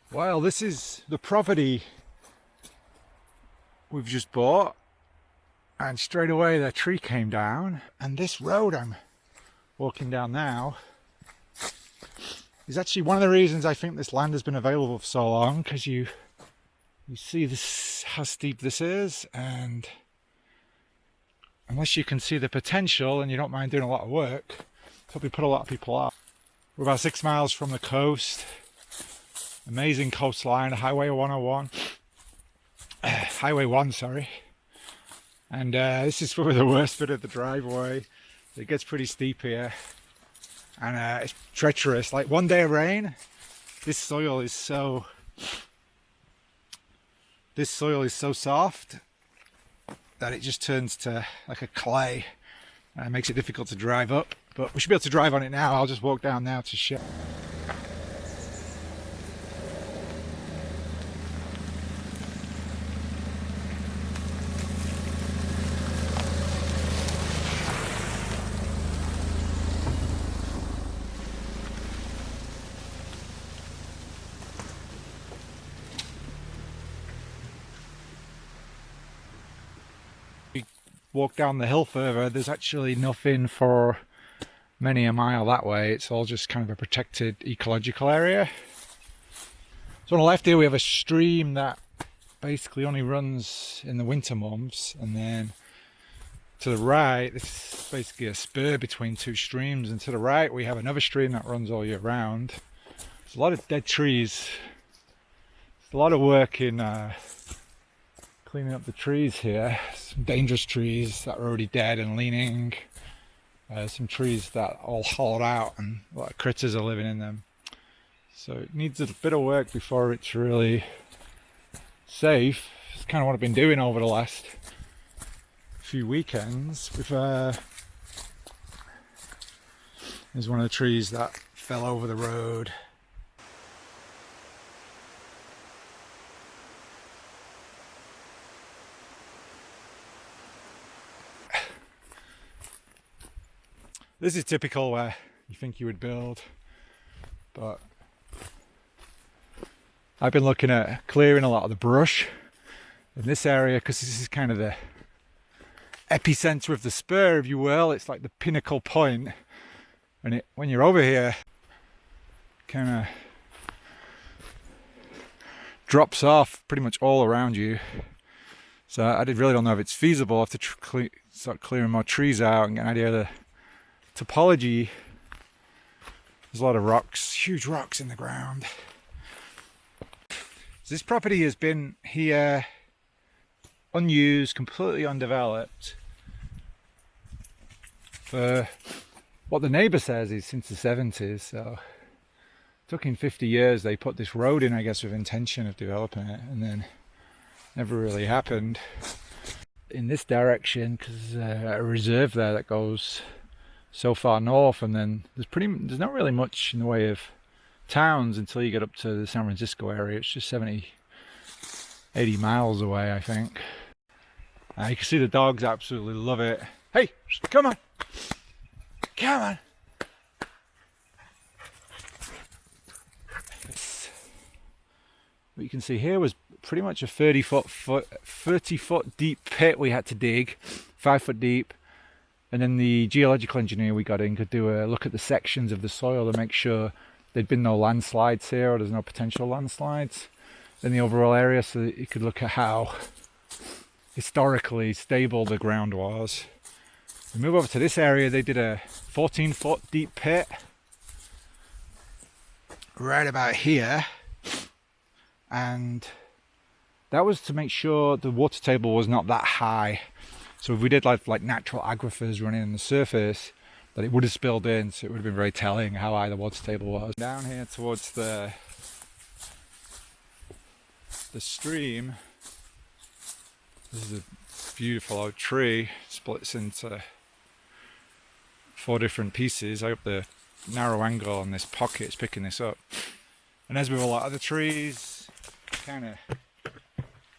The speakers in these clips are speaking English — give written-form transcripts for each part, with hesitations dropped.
Well, this is the property we've just bought, and straight away the tree came down, and this road I'm walking down now is actually one of the reasons I think this land has been available for so long, because you see this, how steep this is, and unless you can see the potential and you don't mind doing a lot of work, probably put a lot of people off. We're about 6 miles from the coast. Amazing coastline, Highway 101. Highway 1, sorry. And this is probably the worst bit of the driveway. It gets pretty steep here. And it's treacherous. Like one day of rain, this soil is so soft that it just turns to like a clay. And it makes it difficult to drive up. But we should be able to drive on it now. I'll just walk down now to show. Walk down the hill further, there's actually nothing for many a mile that way. It's all just kind of a protected ecological area. So on the left here we have a stream that basically only runs in the winter months, and then to the right this is basically a spur between two streams, and to the right we have another stream that runs all year round. There's a lot of dead trees. There's a lot of work in cleaning up the trees here. Some dangerous trees that are already dead and leaning. Some trees that all hollowed out and a lot of critters are living in them. So it needs a bit of work before it's really safe. It's kind of what I've been doing over the last few weekends. There's one of the trees that fell over the road. This is typical where you think you would build, but I've been looking at clearing a lot of the brush in this area because this is kind of the epicenter of the spur, if you will. It's like the pinnacle point, and when you're over here, kind of drops off pretty much all around you. So I really don't know if it's feasible. I have to start clearing more trees out and get an idea of the topology. There's a lot of rocks, huge rocks in the ground. So this property has been here unused, completely undeveloped for what the neighbour says is since the 70s. So it took him 50 years. They put this road in, I guess, with intention of developing it, and then never really happened. In this direction, because a reserve there that goes so far north, and then there's not really much in the way of towns until you get up to the San Francisco area. It's just 70-80 miles away, I think. You can see the dogs absolutely love it. Hey, come on, come on. What you can see here was pretty much a 30 foot deep pit we had to dig, 5 foot deep. And then the geological engineer we got in could do a look at the sections of the soil to make sure there'd been no landslides here, or there's no potential landslides in the overall area, so that you could look at how historically stable the ground was. We move over to this area. They did a 14 foot deep pit right about here, and that was to make sure the water table was not that high. So if we did like natural aquifers running in the surface, that it would have spilled in, so it would have been very telling how high the water table was. Down here towards the the stream. This is a beautiful old tree, splits into 4 different pieces. I hope the narrow angle on this pocket is picking this up. And as with a lot of the trees, kind of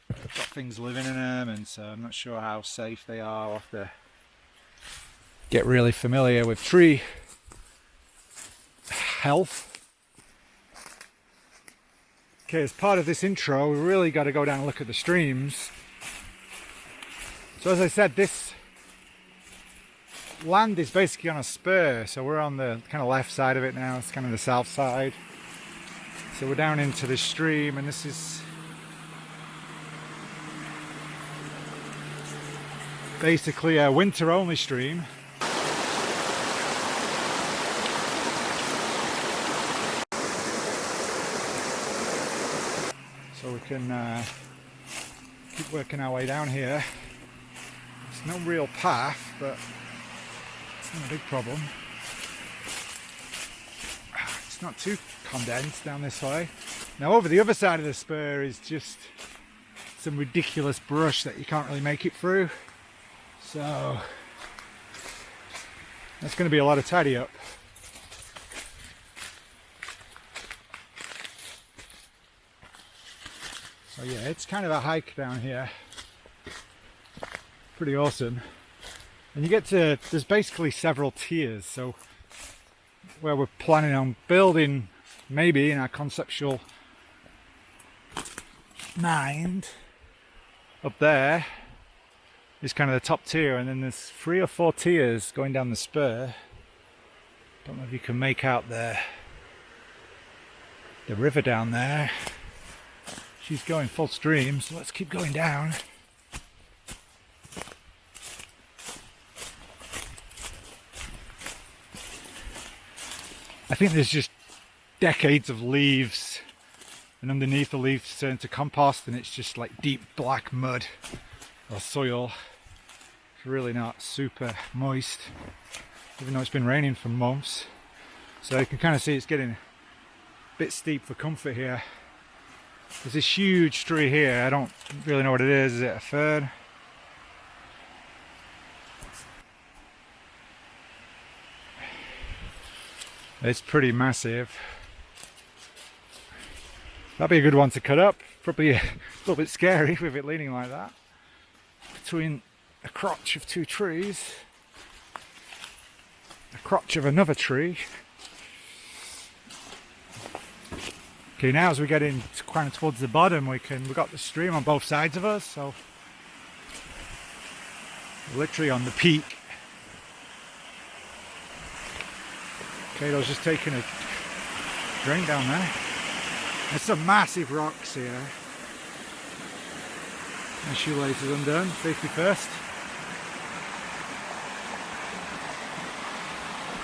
got things living in them, and so I'm not sure how safe they are. I'll have to get really familiar with tree health. Okay, as part of this intro, we really got to go down and look at the streams. So as I said, this land is basically on a spur, so we're on the kind of left side of it now. It's kind of the south side. So we're down into the stream, and this is basically a winter only stream. So we can keep working our way down here. It's no real path, but it's not a big problem. It's not too condensed down this way. Now over the other side of the spur is just some ridiculous brush that you can't really make it through. So that's going to be a lot of tidy up. So yeah, it's kind of a hike down here. Pretty awesome. And you get to, there's basically several tiers. So where we're planning on building, maybe in our conceptual mind, up there is kind of the top tier, and then there's 3 or 4 tiers going down the spur. Don't know if you can make out the river down there. She's going full stream, so let's keep going down. I think there's just decades of leaves, and underneath the leaves turn to compost, and it's just like deep black mud or soil. It's really not super moist, even though it's been raining for months. So you can kind of see it's getting a bit steep for comfort here. There's this huge tree here. I don't really know what it is. Is it a fern? It's pretty massive. That'd be a good one to cut up. Probably a little bit scary with it leaning like that between a crotch of 2 trees, a crotch of another tree. Okay, now as we get in kind of towards the bottom, we've got the stream on both sides of us, so we're literally on the peak. Kato's just taking a drink down there. There's some massive rocks here. My shoelaces undone, safety first.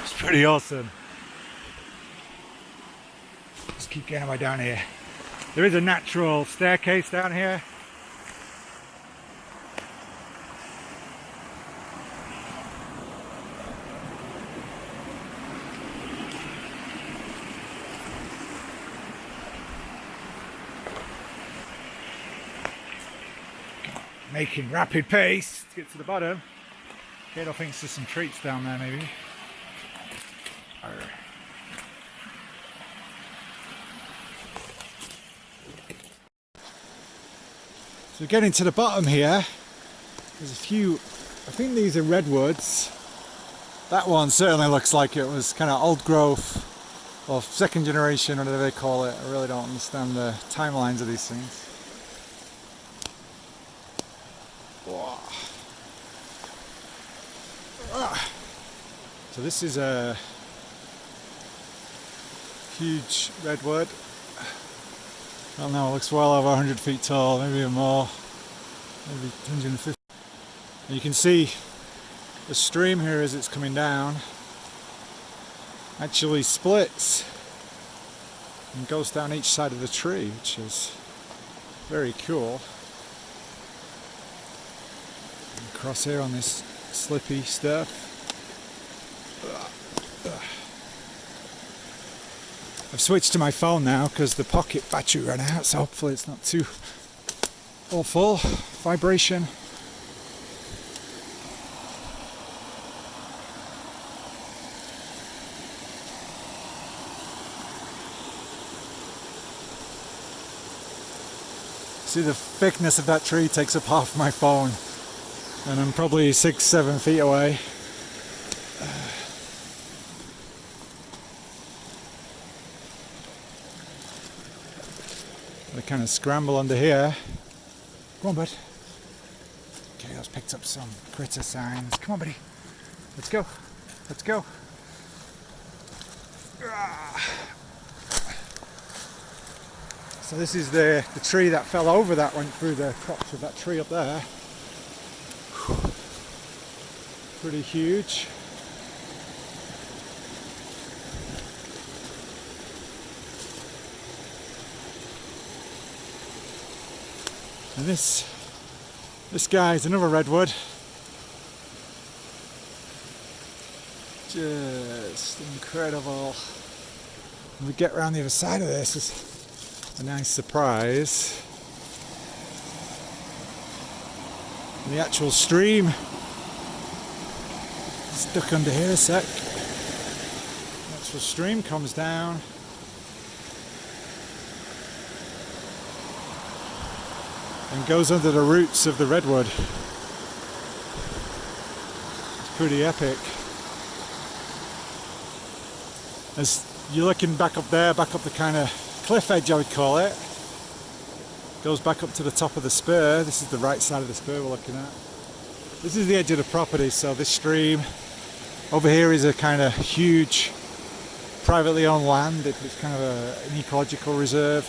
It's pretty awesome. Let's keep getting way down here. There is a natural staircase down here. Making rapid pace to get to the bottom. Kato thinks there's some treats down there maybe. So we're getting to the bottom here. There's a few, I think these are redwoods. That one certainly looks like it was kind of old growth or second generation, whatever they call it. I really don't understand the timelines of these things. So this is a huge redwood. I don't know, it looks well over 100 feet tall, maybe even more, maybe 150. And you can see the stream here as it's coming down actually splits and goes down each side of the tree, which is very cool. And across here on this slippy stuff. I've switched to my phone now because the pocket battery ran out, so hopefully it's not too all full, vibration. See, the thickness of that tree takes up half my phone, and I'm probably 6-7 feet away. I kind of scramble under here. Come on, bud. Okay, that's picked up some critter signs. Come on, buddy. Let's go. Let's go. So this is the tree that fell over, that went through the crotch of that tree up there. Pretty huge. And this guy is another redwood. Just incredible. When we get around the other side of this, it's a nice surprise. And the actual stream, stuck under here a sec. The actual stream comes down. And goes under the roots of the redwood. It's pretty epic. As you're looking back up there, back up the kind of cliff edge I would call it, goes back up to the top of the spur. This is the right side of the spur we're looking at. This is the edge of the property, so this stream over here is a kind of huge privately owned land. It's kind of an ecological reserve.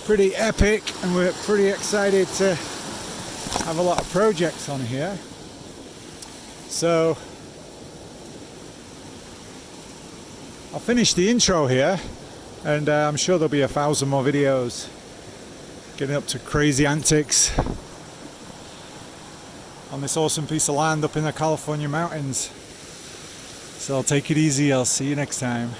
Pretty epic, and we're pretty excited to have a lot of projects on here. So I'll finish the intro here, and I'm sure there'll be 1,000 more videos getting up to crazy antics on this awesome piece of land up in the California mountains. So I'll take it easy. I'll see you next time.